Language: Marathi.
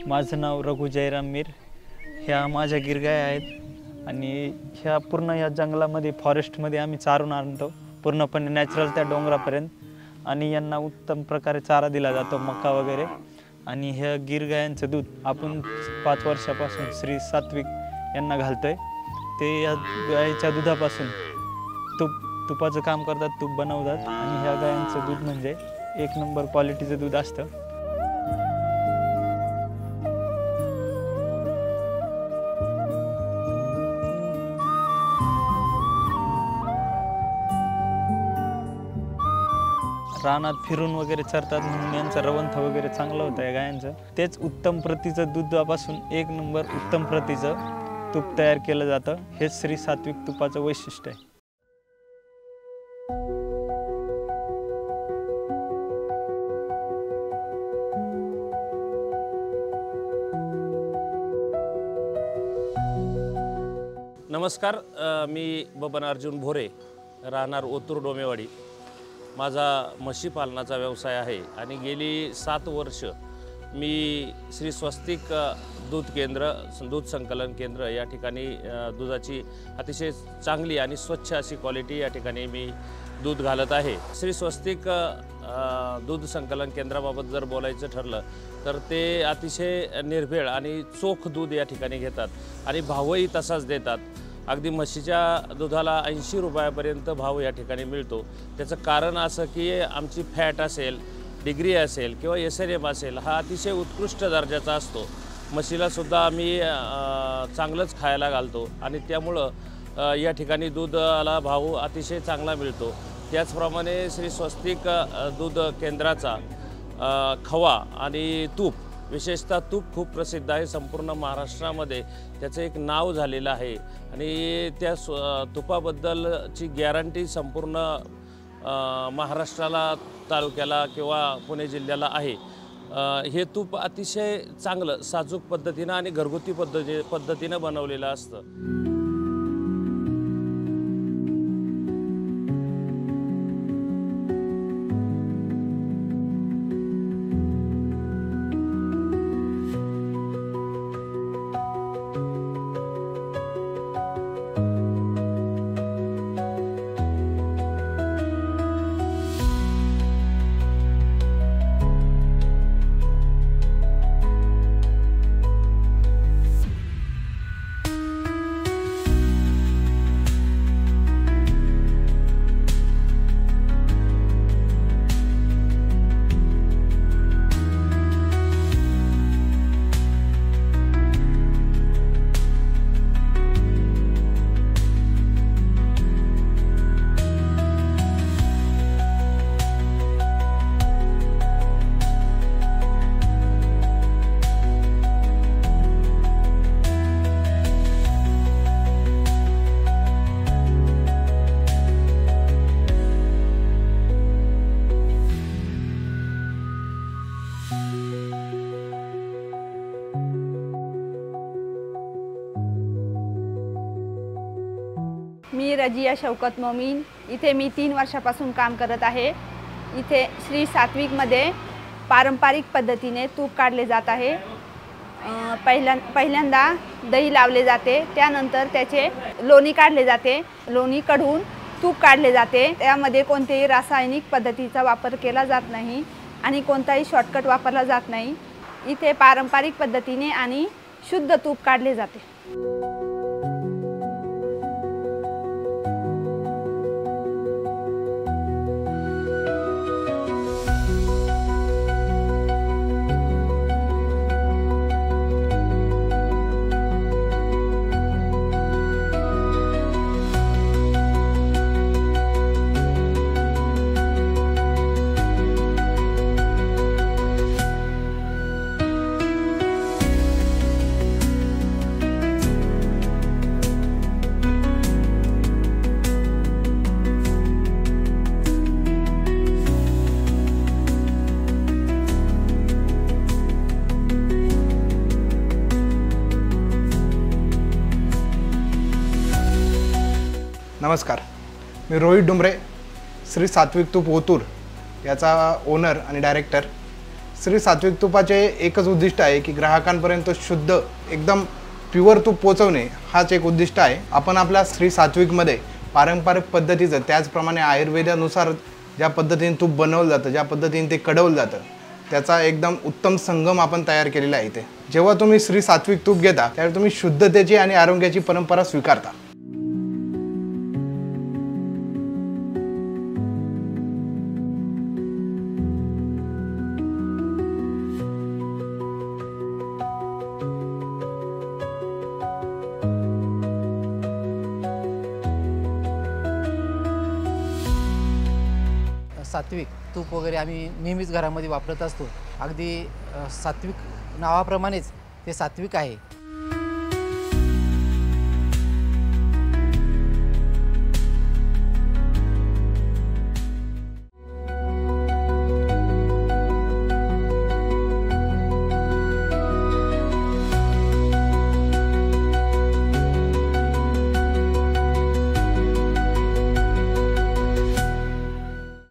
माझं नाव रघु जयराम मीर। ह्या माझ्या गिरगाय आहेत आणि ह्या पूर्ण या जंगलामध्ये फॉरेस्टमध्ये आम्ही चारून आणतो, पूर्णपणे नॅचरल त्या डोंगरापर्यंत। आणि यांना उत्तम प्रकारे चारा दिला जातो, मका वगैरे। आणि ह्या गिरगायांचं दूध आपण 5 वर्षापासून श्री सात्विक यांना घालतोय। ते या गायीच्या दुधापासून तुपाचं काम करतात, तूप बनवतात। आणि ह्या गायांचं दूध म्हणजे 1 नंबर क्वालिटीचं दूध असतं। रानात फिरून वगैरे चरतात म्हणून यांचं रवंथ वगैरे चांगलं होतं या गायांचं। तेच उत्तम प्रतीचं दुधापासून 1 नंबर उत्तम प्रतीचं तूप तयार केलं जातं। हेच श्री सात्विक तुपाचं वैशिष्ट्य आहे। नमस्कार, मी बबन अर्जुन भोरे, राहणार ओतूर डोमेवाडी। माझा म्हशी पालनाचा व्यवसाय आहे आणि गेली 7 वर्ष मी श्री स्वस्तिक दूध केंद्र, दूध संकलन केंद्र या ठिकाणी दुधाची अतिशय चांगली आणि स्वच्छ अशी क्वालिटी या ठिकाणी मी दूध घालत आहे। श्री स्वस्तिक दूध संकलन केंद्राबाबत जर बोलायचं ठरलं तर ते अतिशय निर्भेळ आणि चोख दूध या ठिकाणी घेतात आणि भावही तसाच देतात। अगदी म्हशीच्या दुधाला 80 रुपयापर्यंत भाव या ठिकाणी मिळतो। त्याचं कारण असं की आमची फॅट असेल, डिग्री असेल किंवा SNF असेल, हा अतिशय उत्कृष्ट दर्जाचा असतो। म्हशीलासुद्धा आम्ही चांगलंच खायला घालतो आणि त्यामुळं या ठिकाणी दुधाला भाव अतिशय चांगला मिळतो। त्याचप्रमाणे श्री स्वस्तिक दूध केंद्राचा खवा आणि तूप, विशेषतः तूप खूप प्रसिद्ध आहे संपूर्ण महाराष्ट्रामध्ये। त्याचं एक नाव झालेलं आहे आणि त्या तुपाबद्दलची गॅरंटी संपूर्ण महाराष्ट्राला, तालुक्याला किंवा पुणे जिल्ह्याला आहे। हे तूप अतिशय चांगलं साजूक पद्धतीनं आणि घरगुती पद्धतीनं बनवलेलं असतं। मी रजिया शौकत मोमीन, इथे मी 3 वर्षापासून काम करत आहे। इथे श्री सात्विकमध्ये पारंपरिक पद्धतीने तूप काढले जात आहे। पहिल्यांदा दही लावले जाते, त्यानंतर त्याचे लोणी काढले जाते, लोणी कढून तूप काढले जाते। त्यामध्ये कोणत्याही रासायनिक पद्धतीचा वापर केला जात नाही आणि कोणताही शॉर्टकट वापरला जात नाही। इथे पारंपरिक पद्धतीने आणि शुद्ध तूप काढले जाते। नमस्कार, मी रोहित डुमरे, श्री सात्विक तूप ओतूर याचा ओनर आणि डायरेक्टर. श्री सात्विक तुपाचे एकच उद्दिष्ट आहे की ग्राहकांपर्यंत शुद्ध एकदम प्युअर तूप पोहोचवणे हाच एक उद्दिष्ट आहे. आपण आपल्या श्री सात्विकमध्ये पारंपरिक पद्धतीचं त्याचप्रमाणे आयुर्वेदानुसार ज्या पद्धतीने तूप बनवलं जातं, ज्या पद्धतीने ते कडवलं जातं, त्याचा एकदम उत्तम संगम आपण तयार केलेला आहे. इथे जेव्हा तुम्ही श्री सात्विक तूप घेता त्यावेळी तुम्ही शुद्धतेची आणि आरोग्याची परंपरा स्वीकारता. सात्विक तूप वगैरे आम्ही नेहमीच घरामध्ये वापरत असतो. अगदी सात्विक नावाप्रमाणेच ते सात्विक आहे.